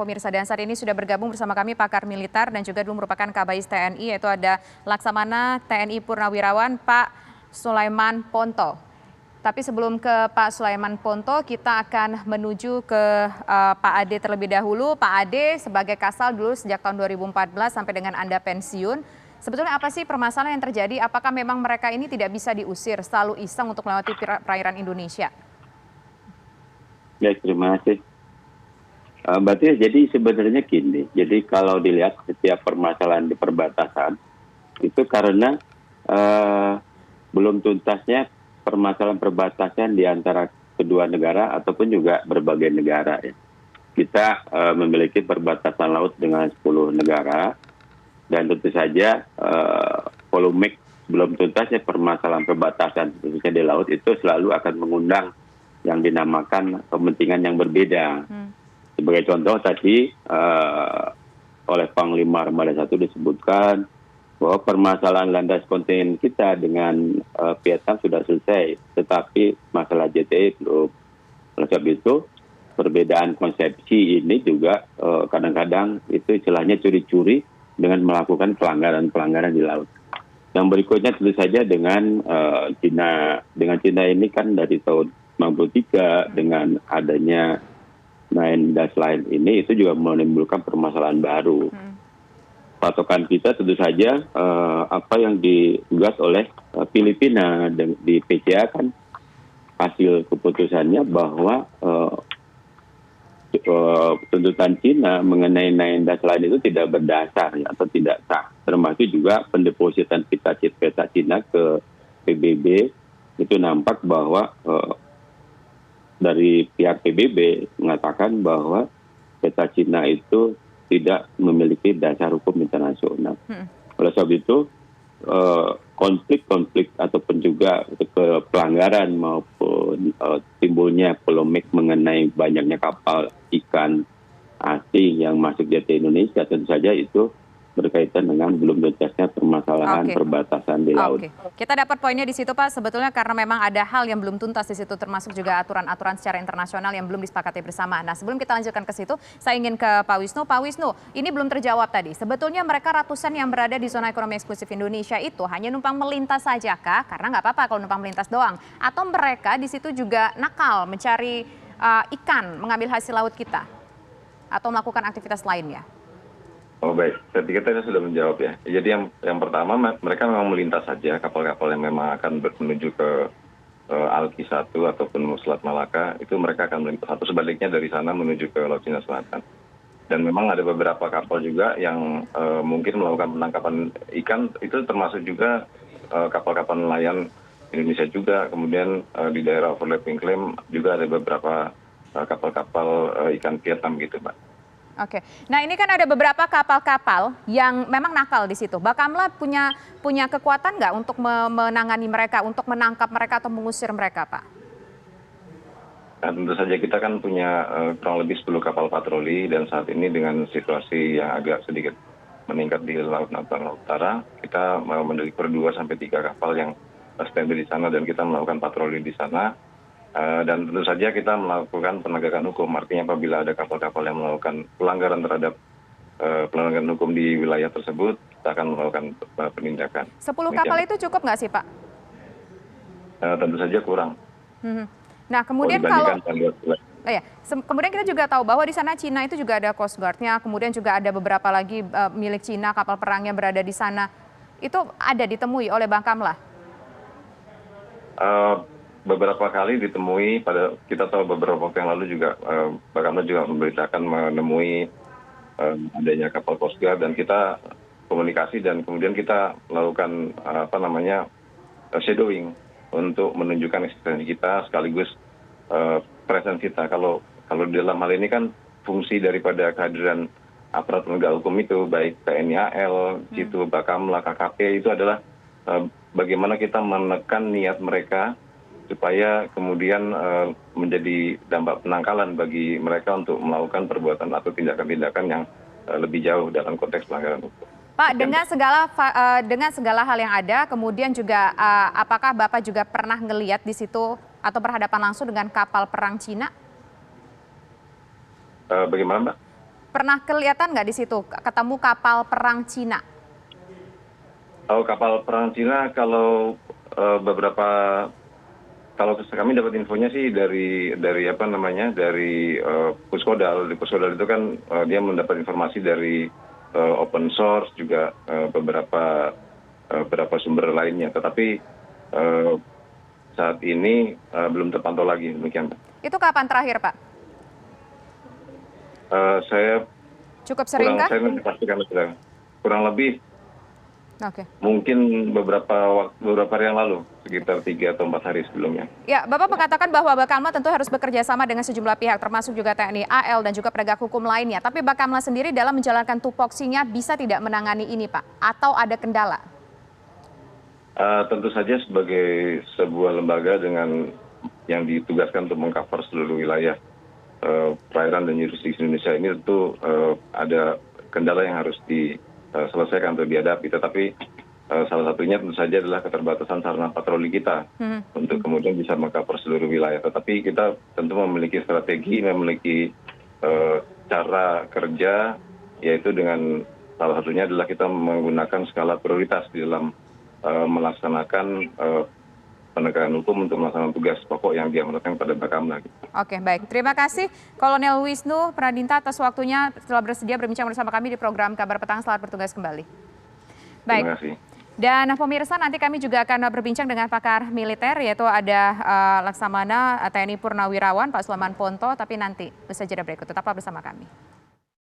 pemirsa. Dan saat ini sudah bergabung bersama kami pakar militer dan juga dulu merupakan Kabais TNI, yaitu ada Laksamana TNI Purnawirawan Pak Sulaiman Ponto. Tapi sebelum ke Pak Sulaiman Ponto, kita akan menuju ke Pak Ade terlebih dahulu. Pak Ade sebagai Kasal dulu sejak tahun 2014 sampai dengan Anda pensiun. Sebetulnya apa sih permasalahan yang terjadi? Apakah memang mereka ini tidak bisa diusir, selalu iseng untuk melewati perairan Indonesia? Ya, terima kasih. Berarti jadi sebenarnya gini, jadi kalau dilihat setiap permasalahan di perbatasan itu karena belum tuntasnya permasalahan perbatasan di antara kedua negara ataupun juga berbagai negara. Ya. Kita memiliki perbatasan laut dengan 10 negara dan tentu saja polemik belum tuntasnya permasalahan perbatasan khususnya di laut itu selalu akan mengundang yang dinamakan kepentingan yang berbeda. Sebagai contoh tadi oleh Panglima Armada 1 disebutkan bahwa permasalahan landas kontinen kita dengan Vietnam sudah selesai, tetapi masalah JTI belum. Oleh sebab itu, perbedaan konsepsi ini juga kadang-kadang itu istilahnya curi-curi dengan melakukan pelanggaran-pelanggaran di laut. Yang berikutnya tentu saja dengan Cina. Dengan Cina ini kan dari tahun 1993 dengan adanya Nine Dash Line ini itu juga menimbulkan permasalahan baru. Patokan kita tentu saja apa yang ditugas oleh Filipina di PCA kan hasil keputusannya bahwa tuntutan Cina mengenai Nine Dash Line itu tidak berdasar atau tidak sah. Termasuk juga pendepositan peta Cina ke PBB itu nampak bahwa dari pihak PBB mengatakan bahwa peta Cina itu tidak memiliki dasar hukum internasional. Oleh sebab itu, konflik-konflik ataupun juga pelanggaran maupun timbulnya polemik mengenai banyaknya kapal ikan asing yang masuk di Indonesia tentu saja itu berkaitan dengan belum tuntasnya permasalahan perbatasan di laut. Kita dapat poinnya di situ, Pak. Sebetulnya karena memang ada hal yang belum tuntas di situ, termasuk juga aturan-aturan secara internasional yang belum disepakati bersama. Nah, sebelum kita lanjutkan ke situ, saya ingin ke Pak Wisnu. Pak Wisnu, ini belum terjawab tadi. Sebetulnya mereka ratusan yang berada di zona ekonomi eksklusif Indonesia itu hanya numpang melintas saja kah? Karena nggak apa-apa kalau numpang melintas doang. Atau mereka di situ juga nakal mencari ikan, mengambil hasil laut kita? Atau melakukan aktivitas lainnya? Oh baik, saya pikir tadi sudah menjawab ya. Jadi yang pertama mereka memang melintas saja kapal-kapal yang memang akan menuju ke Alki 1 ataupun Selat Malaka, itu mereka akan melintas. Atau sebaliknya dari sana menuju ke Laut Cina Selatan. Dan memang ada beberapa kapal juga yang mungkin melakukan penangkapan ikan, itu termasuk juga kapal-kapal nelayan Indonesia juga. Kemudian di daerah overlapping claim juga ada beberapa kapal-kapal ikan Vietnam gitu, Pak. Oke, nah ini kan ada beberapa kapal-kapal yang memang nakal di situ. Bakamla punya kekuatan nggak untuk menangani mereka, untuk menangkap mereka atau mengusir mereka, Pak? Nah, tentu saja kita kan punya kurang lebih 10 kapal patroli dan saat ini dengan situasi yang agak sedikit meningkat di Laut Natuna Utara, kita memiliki 2 sampai 3 kapal yang standby di sana dan kita melakukan patroli di sana. Dan tentu saja kita melakukan penegakan hukum, artinya apabila ada kapal-kapal yang melakukan pelanggaran terhadap pelanggaran hukum di wilayah tersebut, kita akan melakukan penindakan. 10 kapal itu cukup nggak sih, Pak? Tentu saja kurang. Nah, kemudian kemudian kita juga tahu bahwa di sana Cina itu juga ada Coast Guard-nya, kemudian juga ada beberapa lagi milik Cina, kapal perangnya berada di sana. Itu ada ditemui oleh Bakamla? Beberapa kali ditemui, kita tahu beberapa waktu yang lalu juga Bakamla juga memberitakan menemui adanya kapal Coast Guard dan kita komunikasi dan kemudian kita melakukan shadowing untuk menunjukkan eksistensi kita sekaligus presence kita. Kalau di dalam hal ini kan fungsi daripada kehadiran aparat penegak hukum itu baik TNI AL, situ Bakamla, KKP itu adalah bagaimana kita menekan niat mereka supaya kemudian menjadi dampak penangkalan bagi mereka untuk melakukan perbuatan atau tindakan-tindakan yang lebih jauh dalam konteks pelanggaran hukum. Pak, dengan segala hal yang ada, kemudian juga apakah Bapak juga pernah ngelihat di situ atau berhadapan langsung dengan kapal perang Cina? Bagaimana, Mbak? Pernah kelihatan nggak di situ ketemu kapal perang Cina? Oh, kapal perang Cina kalau beberapa kalau kami dapat infonya sih dari apa namanya dari Puskodal. Di Puskodal itu kan dia mendapat informasi dari open source juga beberapa sumber lainnya. Tetapi saat ini belum terpantau lagi demikian. Itu kapan terakhir, Pak? Saya Cukup sering kah? saya nanti pastikan sudah kurang lebih Oke. mungkin beberapa hari yang lalu, sekitar 3 atau 4 hari sebelumnya. Ya, Bapak mengatakan bahwa Bakamla tentu harus bekerja sama dengan sejumlah pihak, termasuk juga TNI AL dan juga penegak hukum lainnya. Tapi Bakamla sendiri dalam menjalankan tupoksinya bisa tidak menangani ini, Pak? Atau ada kendala? Tentu saja sebagai sebuah lembaga dengan yang ditugaskan untuk mengcover seluruh wilayah perairan dan jurisdiksi Indonesia ini tentu ada kendala yang harus diselesaikan atau dihadapi. Tetapi salah satunya tentu saja adalah keterbatasan sarana patroli kita untuk kemudian bisa mengcover seluruh wilayah. Tetapi kita tentu memiliki strategi, memiliki cara kerja, yaitu dengan salah satunya adalah kita menggunakan skala prioritas di dalam melaksanakan penegakan hukum untuk melaksanakan tugas pokok yang diamanatkan pada Bakamla. Oke, baik. Terima kasih Kolonel Wisnu Pradinta atas waktunya setelah bersedia berbincang bersama kami di program Kabar Petang. Selamat bertugas kembali. Baik. Terima kasih. Dan pemirsa, nanti kami juga akan berbincang dengan pakar militer, yaitu ada Laksamana TNI Purnawirawan, Pak Sulaiman Ponto, tapi nanti usaha jeda berikut. Tetaplah bersama kami.